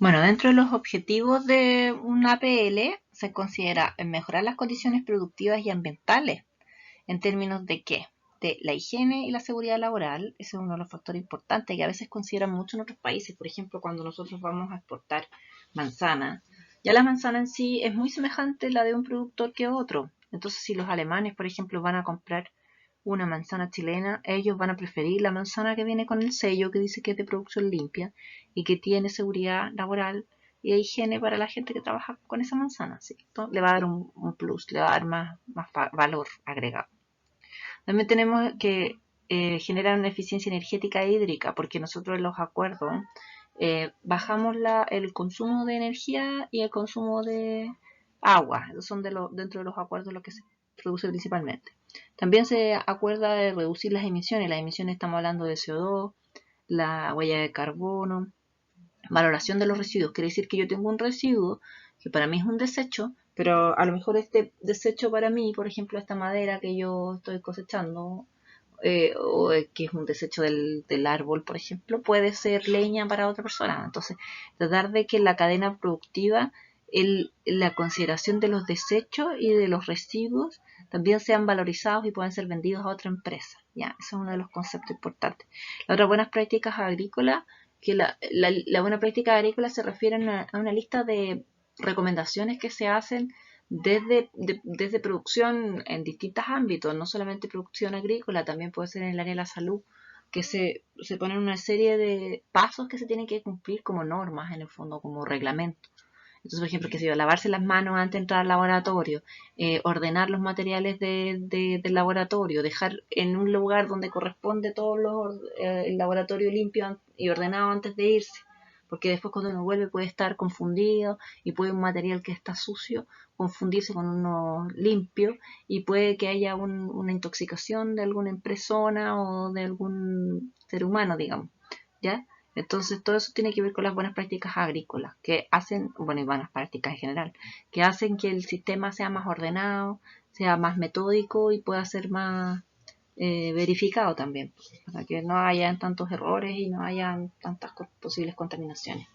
Bueno, dentro de los objetivos de una APL se considera mejorar las condiciones productivas y ambientales. ¿En términos de qué? De la higiene y la seguridad laboral. Ese es uno de los factores importantes que a veces consideran mucho en otros países. Por ejemplo, cuando nosotros vamos a exportar manzana, ya la manzana en sí es muy semejante a la de un productor que otro. Entonces, si los alemanes, por ejemplo, van a comprar una manzana chilena, ellos van a preferir la manzana que viene con el sello que dice que es de producción limpia y que tiene seguridad laboral y de higiene para la gente que trabaja con esa manzana, ¿cierto? Le va a dar un plus, le va a dar más valor agregado. También tenemos que generar una eficiencia energética e hídrica, porque nosotros en los acuerdos bajamos el consumo de energía y el consumo de agua. Esos son dentro de los acuerdos lo que se produce principalmente. También se acuerda de reducir las emisiones. Las emisiones estamos hablando de CO2, la huella de carbono, valoración de los residuos. Quiere decir que yo tengo un residuo que para mí es un desecho, pero a lo mejor este desecho para mí, por ejemplo, esta madera que yo estoy cosechando, o que es un desecho del árbol, por ejemplo, puede ser leña para otra persona. Entonces, tratar de que en la cadena productiva la consideración de los desechos y de los residuos también sean valorizados y puedan ser vendidos a otra empresa. Ya, ese es uno de los conceptos importantes. Las otras buenas prácticas agrícolas, que la buena práctica agrícola se refiere a una lista de recomendaciones que se hacen desde producción en distintos ámbitos, no solamente producción agrícola, también puede ser en el área de la salud, que se ponen una serie de pasos que se tienen que cumplir como normas, en el fondo, como reglamentos. Entonces, por ejemplo, que se lavarse las manos antes de entrar al laboratorio, ordenar los materiales del laboratorio, dejar en un lugar donde corresponde el laboratorio limpio y ordenado antes de irse, porque después cuando uno vuelve puede estar confundido y puede un material que está sucio confundirse con uno limpio y puede que haya una intoxicación de alguna persona o de algún ser humano, digamos, ¿ya? Entonces, todo eso tiene que ver con las buenas prácticas agrícolas, que hacen, bueno, y buenas prácticas en general, que hacen que el sistema sea más ordenado, sea más metódico y pueda ser más verificado también, para que no hayan tantos errores y no hayan tantas posibles contaminaciones.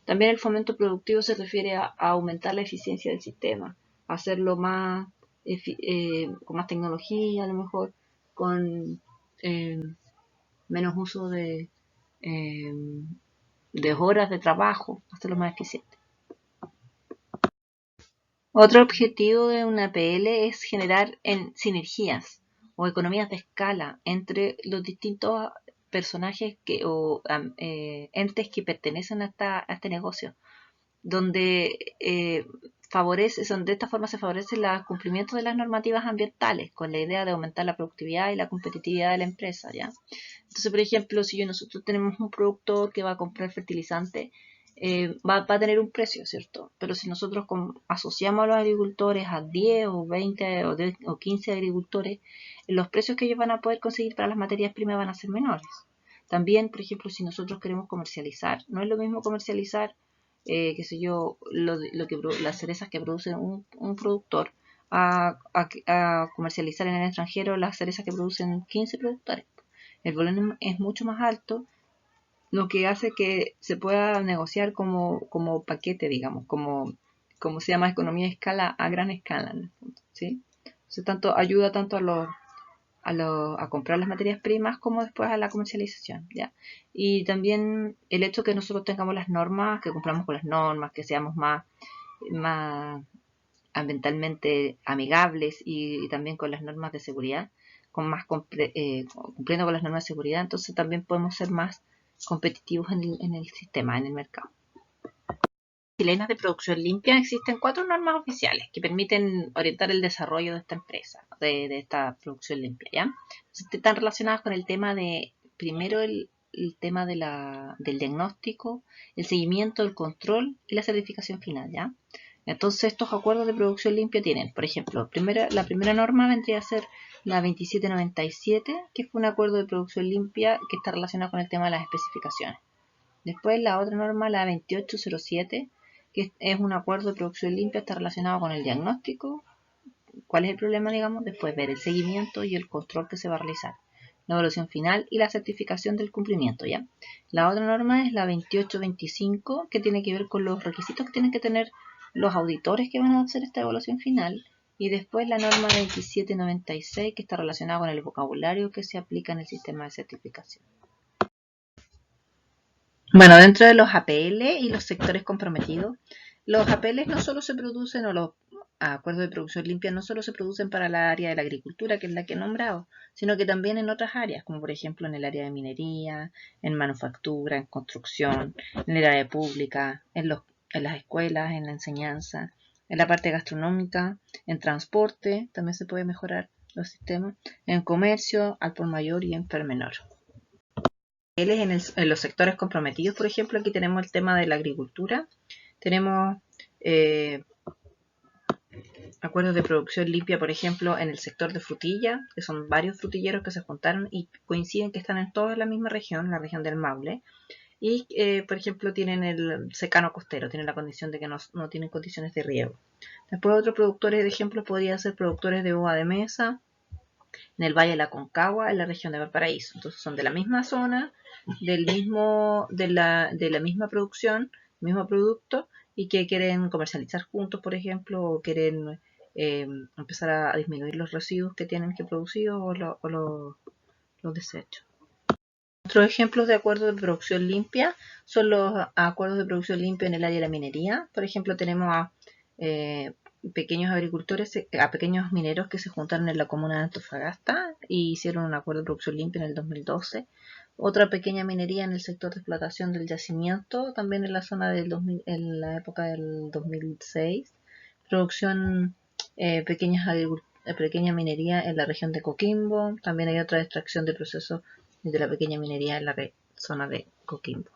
También el fomento productivo se refiere a aumentar la eficiencia del sistema, a hacerlo más, con más tecnología, a lo mejor, con eh, menos uso eh, de horas de trabajo, hacerlo más eficiente. Otro objetivo de una PL es generar sinergias o economías de escala entre los distintos personajes o entes que pertenecen a este negocio, donde de esta forma se favorece el cumplimiento de las normativas ambientales con la idea de aumentar la productividad y la competitividad de la empresa, ¿ya? Entonces, por ejemplo, si nosotros tenemos un productor que va a comprar fertilizante, va a tener un precio, ¿cierto? Pero si nosotros asociamos a los agricultores a 10 o 20 o 15 agricultores, los precios que ellos van a poder conseguir para las materias primas van a ser menores. También, por ejemplo, si nosotros queremos comercializar, no es lo mismo comercializar, qué sé yo, las cerezas que produce un productor a comercializar en el extranjero las cerezas que producen 15 productores. El volumen es mucho más alto, lo que hace que se pueda negociar como paquete, digamos, como se llama economía de escala a gran escala, en el fondo, ¿sí? Entonces, ayuda tanto a comprar las materias primas como después a la comercialización, ¿ya? Y también el hecho que nosotros tengamos las normas, que cumplamos con las normas, que seamos más ambientalmente amigables y también con las normas de seguridad, cumpliendo con las normas de seguridad, entonces también podemos ser más competitivos en el sistema, en el mercado. Chilenas de producción limpia existen 4 normas oficiales que permiten orientar el desarrollo de esta empresa, de esta producción limpia, ¿ya? Entonces, están relacionadas con el tema primero el tema del diagnóstico, el seguimiento, el control y la certificación final, ¿ya? Entonces, estos acuerdos de producción limpia tienen, por ejemplo, la primera norma vendría a ser la 2797, que fue un acuerdo de producción limpia que está relacionado con el tema de las especificaciones. Después la otra norma, la 2807, que es un acuerdo de producción limpia, está relacionado con el diagnóstico, cuál es el problema, digamos, después ver el seguimiento y el control que se va a realizar. la evaluación final y la certificación del cumplimiento, ¿ya? La otra norma es la 2825, que tiene que ver con los requisitos que tienen que tener los auditores que van a hacer esta evaluación final. Y después la norma 2796, que está relacionada con el vocabulario que se aplica en el sistema de certificación. Bueno, dentro de los APL y los sectores comprometidos, los APL no solo se producen, o los acuerdos de producción limpia no solo se producen para la área de la agricultura, que es la que he nombrado, sino que también en otras áreas, como por ejemplo en el área de minería, en manufactura, en construcción, en el área pública, en las escuelas, en la enseñanza, en la parte gastronómica, en transporte, también se puede mejorar los sistemas, en comercio, al por mayor y en por menor. En los sectores comprometidos, por ejemplo, aquí tenemos el tema de la agricultura, tenemos acuerdos de producción limpia, por ejemplo, en el sector de frutilla, que son varios frutilleros que se juntaron y coinciden que están en toda la misma región, la región del Maule, y por ejemplo tienen el secano costero, tienen la condición de que no tienen condiciones de riego. Después otros productores de ejemplo podrían ser productores de uva de mesa en el Valle de la Concagua, en la región de Valparaíso. Entonces son de la misma zona, de la misma producción, mismo producto, y que quieren comercializar juntos, por ejemplo, o quieren empezar a disminuir los residuos que tienen que producir o los desechos. Otros ejemplos de acuerdos de producción limpia son los acuerdos de producción limpia en el área de la minería. Por ejemplo, tenemos a pequeños agricultores, a pequeños mineros que se juntaron en la comuna de Antofagasta y hicieron un acuerdo de producción limpia en el 2012. Otra pequeña minería en el sector de explotación del yacimiento, también en la zona del 2000, en la época del 2006. Producción pequeña minería en la región de Coquimbo. También hay otra extracción de procesos de la pequeña minería en la zona de Coquimbo.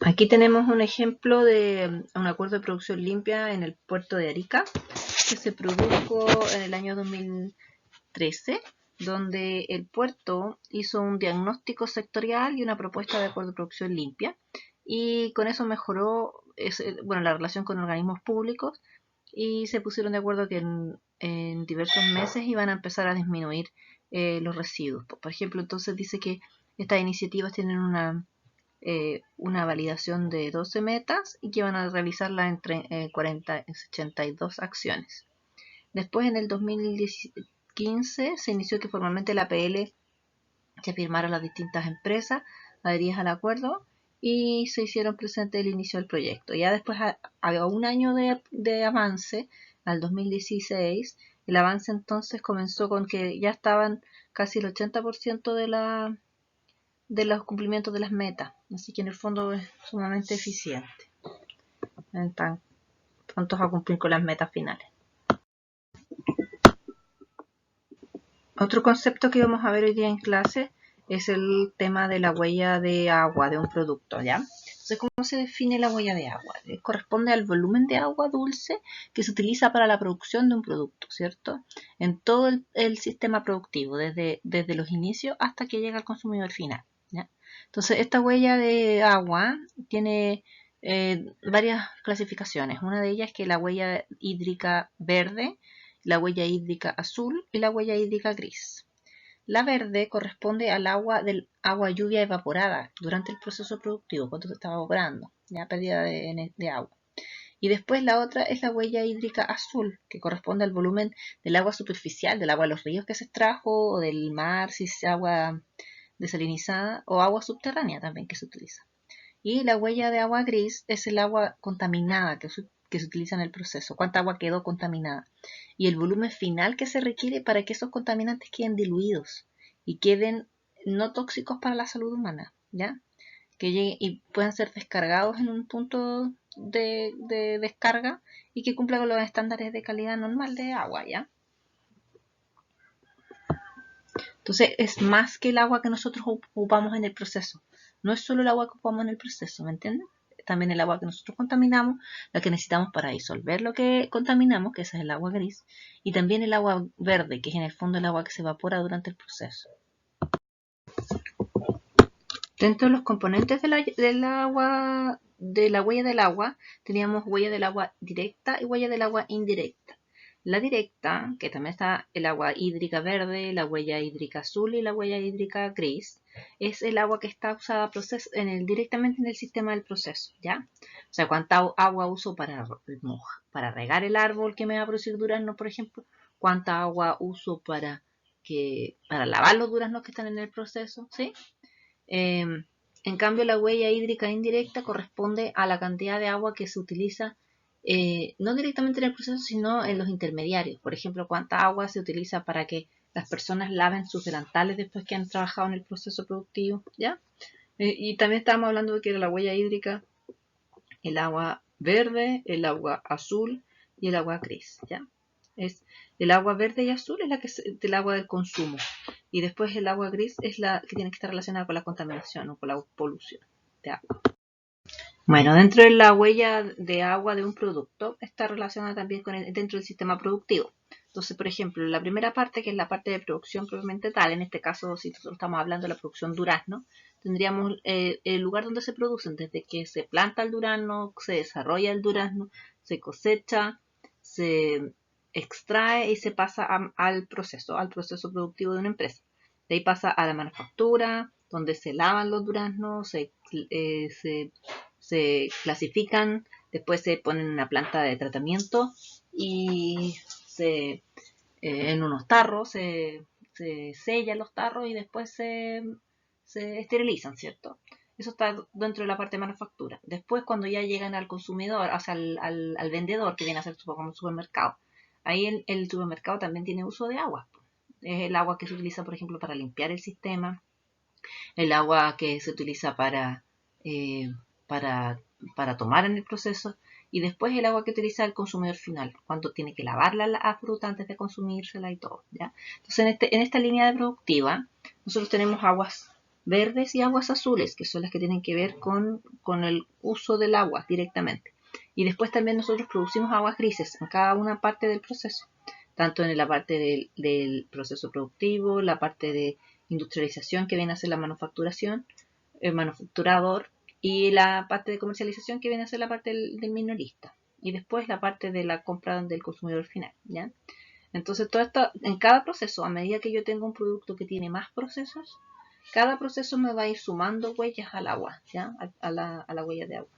Aquí tenemos un ejemplo de un acuerdo de producción limpia en el puerto de Arica, que se produjo en el año 2013, donde el puerto hizo un diagnóstico sectorial y una propuesta de acuerdo de producción limpia, y con eso mejoró la relación con organismos públicos, y se pusieron de acuerdo que en diversos meses iban a empezar a disminuir los residuos. Por ejemplo, entonces dice que estas iniciativas tienen una validación de 12 metas y que van a realizarla entre 82 acciones. Después, en el 2015, se inició que formalmente la APL se firmaron las distintas empresas adheridas al acuerdo y se hicieron presentes el inicio del proyecto. Ya después, a un año de avance, al 2016, el avance entonces comenzó con que ya estaban casi el 80% de los cumplimientos de las metas, así que en el fondo es sumamente eficiente en tan prontos a cumplir con las metas finales. Otro concepto que vamos a ver hoy día en clase es el tema de la huella de agua de un producto, ¿ya? Entonces, ¿cómo se define la huella de agua? Corresponde al volumen de agua dulce que se utiliza para la producción de un producto, ¿cierto? En todo el sistema productivo, desde los inicios hasta que llega al consumidor final, ¿ya? Entonces, esta huella de agua tiene varias clasificaciones. Una de ellas es que la huella hídrica verde, la huella hídrica azul y la huella hídrica gris. La verde corresponde al agua del agua lluvia evaporada durante el proceso productivo, cuando se está evaporando, ya pérdida de agua. Y después la otra es la huella hídrica azul, que corresponde al volumen del agua superficial, del agua de los ríos que se extrajo, o del mar, si es agua desalinizada, o agua subterránea también que se utiliza. Y la huella de agua gris es el agua contaminada que se utiliza en el proceso, cuánta agua quedó contaminada y el volumen final que se requiere para que esos contaminantes queden diluidos y queden no tóxicos para la salud humana, ¿ya? Que lleguen y puedan ser descargados en un punto de descarga y que cumpla con los estándares de calidad normal de agua, ¿ya? Entonces es más que el agua que nosotros ocupamos en el proceso. No es solo el agua que ocupamos en el proceso, ¿me entienden? También el agua que nosotros contaminamos, la que necesitamos para disolver lo que contaminamos, que esa es el agua gris, y también el agua verde, que es en el fondo el agua que se evapora durante el proceso. Dentro de los componentes del agua, de la huella del agua, teníamos huella del agua directa y huella del agua indirecta. La directa, que también está el agua hídrica verde, la huella hídrica azul y la huella hídrica gris, es el agua que está usada directamente en el sistema del proceso, ¿ya? O sea, cuánta agua uso para regar el árbol que me va a producir duraznos, por ejemplo, cuánta agua uso para lavar los duraznos que están en el proceso, ¿sí? En cambio, la huella hídrica indirecta corresponde a la cantidad de agua que se utiliza no directamente en el proceso, sino en los intermediarios. Por ejemplo, cuánta agua se utiliza para que las personas laven sus delantales después que han trabajado en el proceso productivo, ¿ya? Y también estábamos hablando de que era la huella hídrica, el agua verde, el agua azul y el agua gris, ¿ya? Es el agua verde y azul es la que es del agua del consumo, y después el agua gris es la que tiene que estar relacionada con la contaminación o con la polución de agua. Bueno, dentro de la huella de agua de un producto está relacionada también dentro del sistema productivo. Entonces, por ejemplo, la primera parte, que es la parte de producción propiamente tal, en este caso, si nosotros estamos hablando de la producción durazno, tendríamos el lugar donde se producen, desde que se planta el durazno, se desarrolla el durazno, se cosecha, se extrae y se pasa al proceso productivo de una empresa. De ahí pasa a la manufactura, donde se lavan los duraznos, se clasifican, después se ponen en una planta de tratamiento y en unos tarros se sellan los tarros y después se esterilizan, ¿cierto? Eso está dentro de la parte de manufactura. Después, cuando ya llegan al consumidor, o sea, al vendedor, que viene a ser como un supermercado, ahí el supermercado también tiene uso de agua. Es el agua que se utiliza, por ejemplo, para limpiar el sistema, el agua que se utiliza eh, para, para tomar en el proceso, y después el agua que utiliza el consumidor final, cuando tiene que lavar la fruta antes de consumírsela y todo, ¿ya? Entonces, en esta línea de productiva, nosotros tenemos aguas verdes y aguas azules, que son las que tienen que ver con el uso del agua directamente. Y después también nosotros producimos aguas grises en cada una parte del proceso, tanto en la parte del proceso productivo, la parte de industrialización, que viene a ser la manufacturación, el manufacturador, y la parte de comercialización, que viene a ser la parte del minorista, y después la parte de la compra del consumidor final, ¿ya? Entonces, todo esto, en cada proceso, a medida que yo tengo un producto que tiene más procesos, cada proceso me va a ir sumando huellas al agua, ¿ya? A la huella de agua.